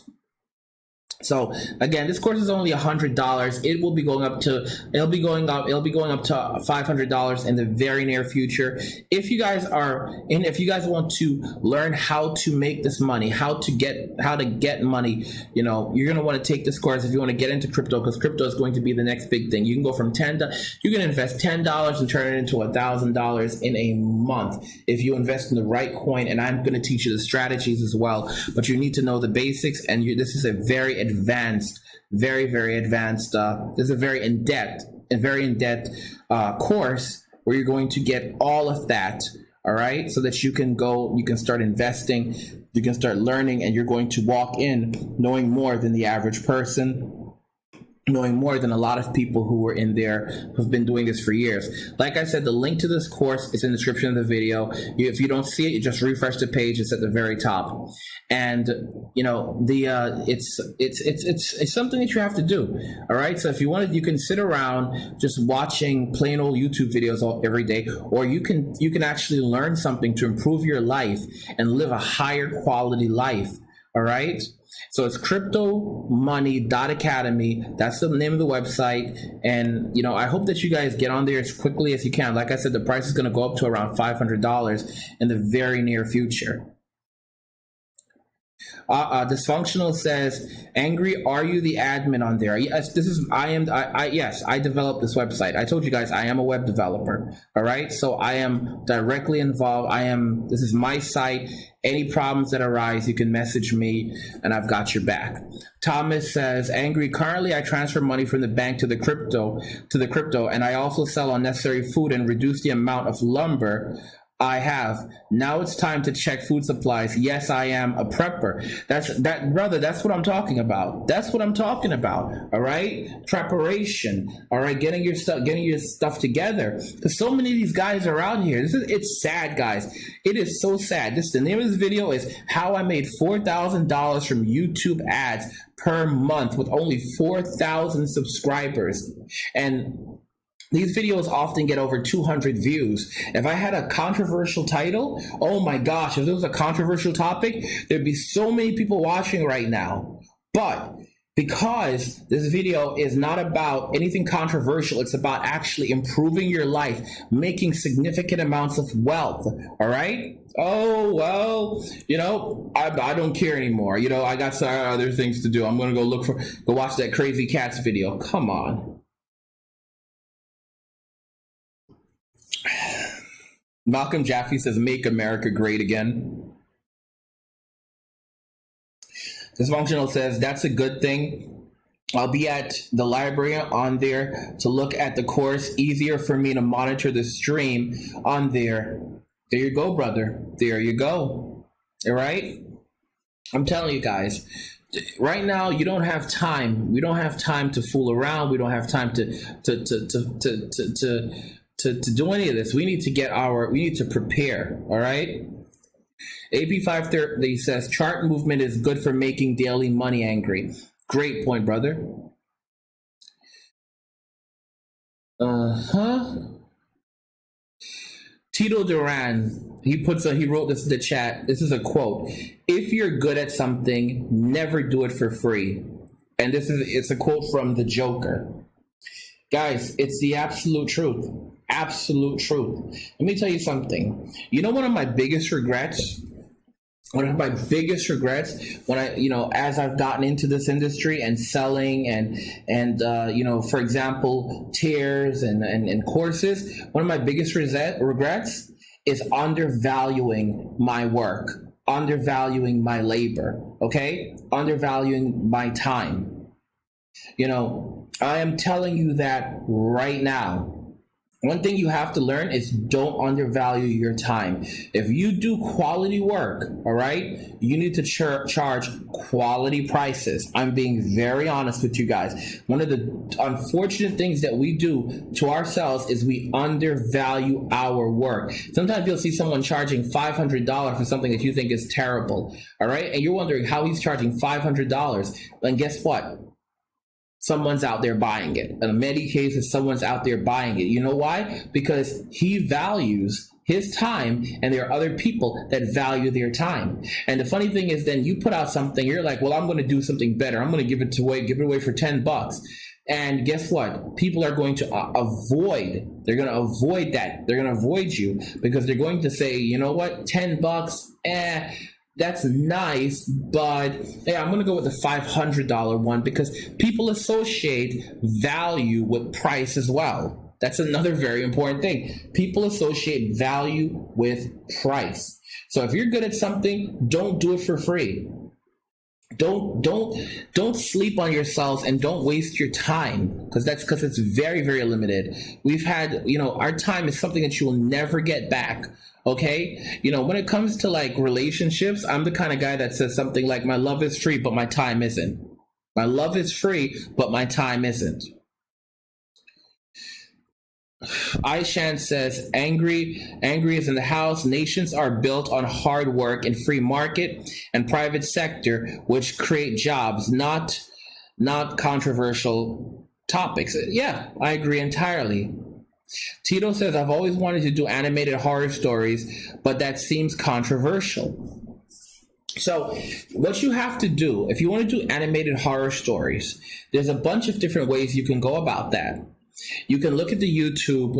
So again, this course is only $100. It'll be going up to $500 in the very near future. If you guys want to learn how to make this money, how to get money, you're going to want to take this course if you want to get into crypto, because crypto is going to be the next big thing. You can go from you can invest $10 and turn it into $1,000 in a month if you invest in the right coin. And I'm going to teach you the strategies as well, but you need to know the basics. And this is a very advanced, very advanced. This is a very in-depth course where you're going to get all of that. All right, so that you can start investing, you can start learning, and you're going to walk in knowing more than the average person, knowing more than a lot of people who were in there who've been doing this for years. Like I said, the link to this course is in the description of the video. If you don't see it, you just refresh the page. It's at the very top. And it's something that you have to do. All right. So if you wanted, you can sit around just watching plain old YouTube videos every day, or you can actually learn something to improve your life and live a higher quality life. All right. So it's cryptomoney.academy. That's the name of the website. And, I hope that you guys get on there as quickly as you can. Like I said, the price is going to go up to around $500 in the very near future. Dysfunctional says, "Angry, are you the admin on there?" Yes, this is. I am. Yes, I developed this website. I told you guys I am a web developer. All right, so I am directly involved. I am. This is my site. Any problems that arise, you can message me, and I've got your back. Thomas says, "Angry, currently I transfer money from the bank to the crypto, and I also sell unnecessary food and reduce the amount of lumber I have. Now it's time to check food supplies. Yes, I am a prepper." Brother. That's what I'm talking about. That's what I'm talking about. All right, preparation. All right, getting your stuff together. Because so many of these guys are out here. It's sad, guys. It is so sad. The name of this video is "How I Made $4,000 from YouTube Ads per month with only 4,000 subscribers." And these videos often get over 200 views. If I had a controversial title, oh my gosh, if there was a controversial topic, there'd be so many people watching right now. But because this video is not about anything controversial, it's about actually improving your life, making significant amounts of wealth, all right? Oh, well, I don't care anymore. I got some other things to do. I'm going to go watch that Crazy Cats video. Come on. Malcolm Jaffe says, "Make America Great Again." Dysfunctional says, "That's a good thing. I'll be at the library on there to look at the course. Easier for me to monitor the stream on there." There you go, brother. There you go. All right? I'm telling you guys, right now you don't have time. We don't have time to fool around. We don't have time to do any of this. We need to prepare. All right. AP530 says, "Chart movement is good for making daily money." Angry. Great point, brother. Tito Duran, he wrote this in the chat. This is a quote: "If you're good at something, never do it for free." And it's a quote from the Joker. Guys, it's the absolute truth. Absolute truth. Let me tell you something. One of my biggest regrets, when as I've gotten into this industry and selling and for example, tiers and courses, one of my biggest regrets is undervaluing my work, undervaluing my labor, okay? Undervaluing my time. I am telling you that right now. One thing you have to learn is don't undervalue your time. If you do quality work, all right, you need to charge quality prices. I'm being very honest with you guys. One of the unfortunate things that we do to ourselves is we undervalue our work. Sometimes you'll see someone charging $500 for something that you think is terrible, all right? And you're wondering how he's charging $500. And guess what? Someone's out there buying it. In many cases, someone's out there buying it. You know why? Because he values his time, and there are other people that value their time. And the funny thing is, then you put out something, you're like, well, I'm going to do something better. I'm going to give it away for $10. And guess what? People are going to avoid. They're going to avoid that. They're going to avoid you because they're going to say, you know what? $10. That's nice, but I'm going to go with the $500 one because people associate value with price as well. That's another very important thing. People associate value with price. So if you're good at something, don't do it for free. Don't sleep on yourselves and don't waste your time because it's very, very limited. We've had, our time is something that you will never get back. Okay, when it comes to like relationships, I'm the kind of guy that says something like, "My love is free, but my time isn't." My love is free, but my time isn't. Aishan says, angry is in the house. Nations are built on hard work and free market and private sector, which create jobs, not controversial topics. Yeah, I agree entirely. Tito says, "I've always wanted to do animated horror stories, but that seems controversial." So what you have to do, if you want to do animated horror stories, there's a bunch of different ways you can go about that. you can look at the YouTube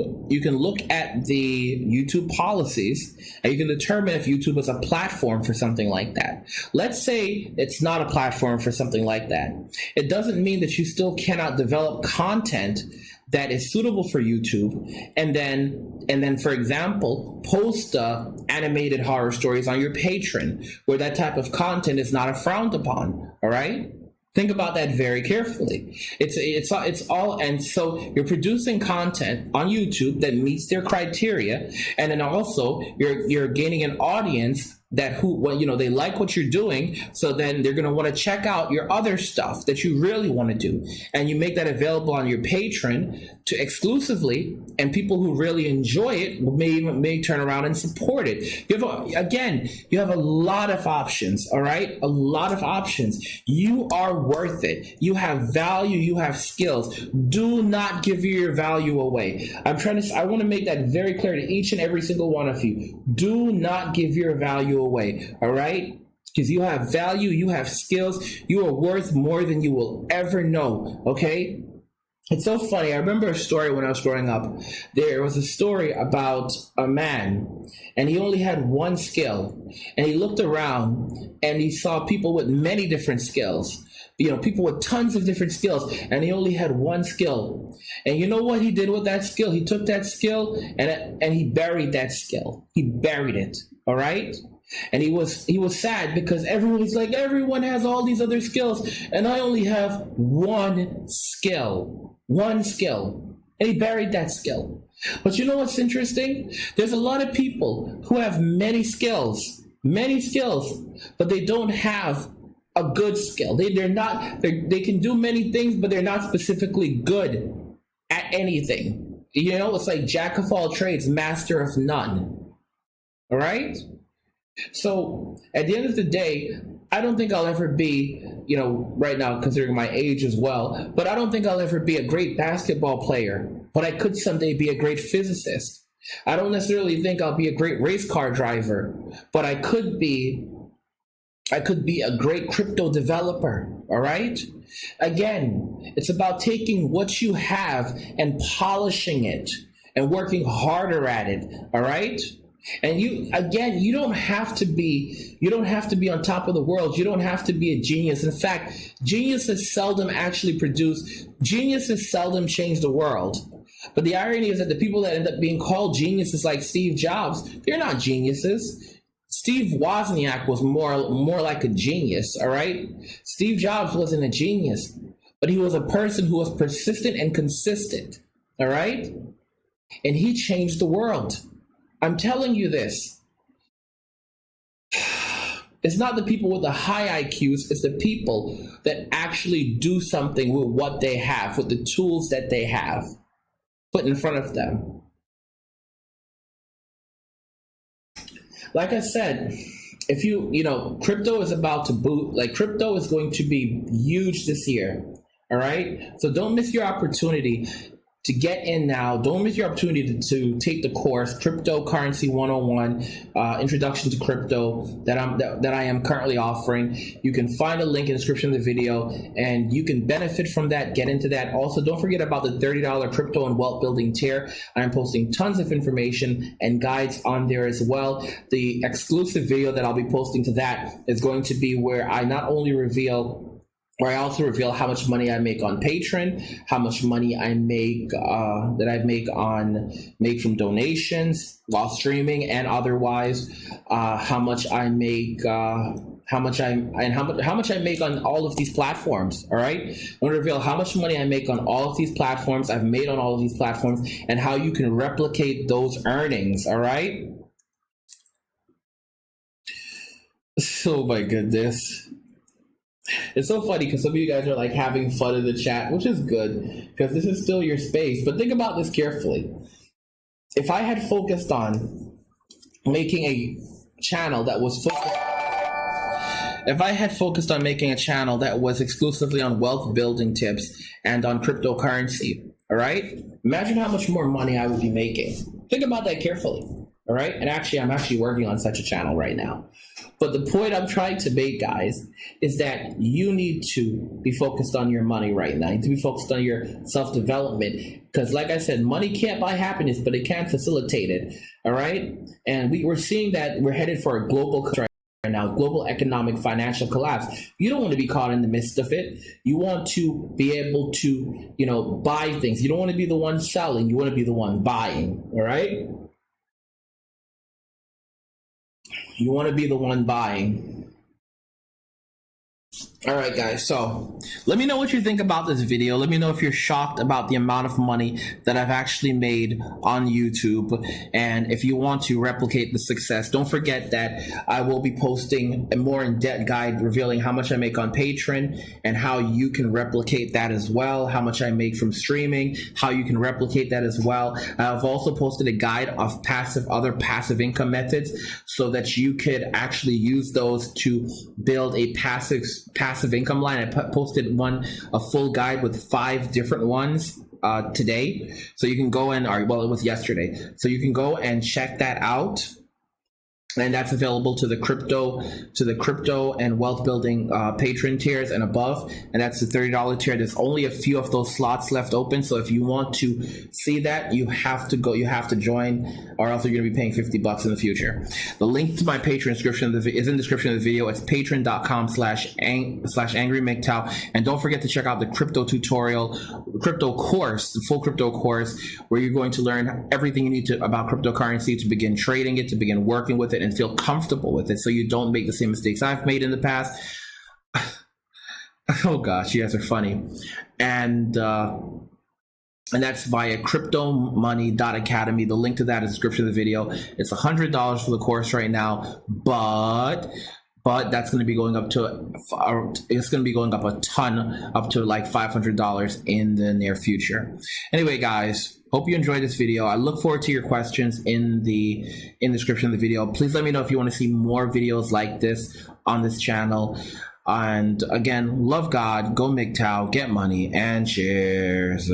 policies, and you can determine if YouTube is a platform for something like that. Let's say it's not a platform for something like that. It doesn't mean that you still cannot develop content that is suitable for YouTube, and then for example, post animated horror stories on your Patreon, where that type of content is not frowned upon. All right. Think about that very carefully. It's all, and so you're producing content on YouTube that meets their criteria, and then also you're gaining an audience that they like what you're doing, so then they're going to want to check out your other stuff that you really want to do, and you make that available on your Patreon to exclusively, and people who really enjoy it may turn around and support it. You have a lot of options. All right, a lot of options. You are worth it. You have value. You have skills. Do not give your value away. I want to make that very clear to each and every single one of you. Do not give your value away. All right, because you have value, you have skills, you are worth more than you will ever know. Okay, it's so funny. I remember a story when I was growing up. There was a story about a man, and he only had one skill, and he looked around and he saw people with many different skills, people with tons of different skills, and he only had one skill. And you know what he did with that skill? He took that skill and he buried that skill. He buried it. All right. And he was sad because everyone has all these other skills, and I only have one skill, and he buried that skill. But you know what's interesting? There's a lot of people who have many skills, but they don't have a good skill. They can do many things, but they're not specifically good at anything. It's like jack of all trades, master of none. All right. So at the end of the day, I don't think I'll ever be, right now, considering my age as well, but I don't think I'll ever be a great basketball player, but I could someday be a great physicist. I don't necessarily think I'll be a great race car driver, but I could be a great crypto developer. All right. Again, it's about taking what you have and polishing it and working harder at it. All right. And you don't have to be on top of the world. You don't have to be a genius. In fact, geniuses seldom change the world. But the irony is that the people that end up being called geniuses, like Steve Jobs, they're not geniuses. Steve Wozniak was more like a genius. All right. Steve Jobs wasn't a genius, but he was a person who was persistent and consistent. All right. And he changed the world. I'm telling you this. It's not the people with the high IQs, it's the people that actually do something with what they have, with the tools that they have put in front of them. Like I said, if crypto is about to boot, crypto is going to be huge this year. All right. So don't miss your opportunity to get in now. Don't miss your opportunity to take the course, Cryptocurrency 101, Introduction to Crypto, that I am currently offering. You can find a link in the description of the video, and you can benefit from that, get into that. Also, don't forget about the $30 crypto and wealth building tier. I am posting tons of information and guides on there as well. The exclusive video that I'll be posting to that is going to be where I also reveal how much money I make on Patreon, how much money I make make from donations while streaming and otherwise, how much I make on all of these platforms. All right, I'm going to reveal how much money I make on all of these platforms, I've made on all of these platforms, and how you can replicate those earnings. All right. Oh my goodness. It's so funny because some of you guys are having fun in the chat, which is good because this is still your space. But think about this carefully. If I had focused on making a channel that was exclusively on wealth building tips and on cryptocurrency, all right? Imagine how much more money I would be making. Think about that carefully. All right. And actually, I'm actually working on such a channel right now. But the point I'm trying to make, guys, is that you need to be focused on your money right now. You need to be focused on your self-development. Because like I said, money can't buy happiness, but it can facilitate it. All right. And we're seeing that we're headed for a global right now, global economic financial collapse. You don't want to be caught in the midst of it. You want to be able to, buy things. You don't want to be the one selling. You want to be the one buying. All right. You want to be the one buying. All right, guys. So let me know what you think about this video. Let me know if you're shocked about the amount of money that I've actually made on YouTube. And if you want to replicate the success, don't forget that I will be posting a more in-depth guide revealing how much I make on Patreon and how you can replicate that as well. How much I make from streaming, how you can replicate that as well. I've also posted a guide of other passive income methods so that you could actually use those to build a passive income line. I posted a full guide with 5 different ones today, so you can go and it was yesterday, so you can go and check that out. And that's available to the crypto and wealth building patron tiers and above. And that's the $30 tier. There's only a few of those slots left open. So if you want to see that, you have to join, or else you're going to be paying $50 in the future. The link to my Patreon description is in the description of the video. It's patreon.com/angry MGTOW. And don't forget to check out the crypto course, the full crypto course, where you're going to learn everything you need to about cryptocurrency to begin trading it, to begin working with it, and feel comfortable with it, so you don't make the same mistakes I've made in the past. Oh gosh, you guys are funny. And that's via cryptomoney.academy. The link to that is in the description of the video. It's $100 for the course right now, but that's going to be going up a ton, up to like $500 in the near future. Anyway, guys, hope you enjoyed this video. I look forward to your questions in the description of the video. Please let me know if you want to see more videos like this on this channel. And again, love God, go MGTOW, get money, and cheers.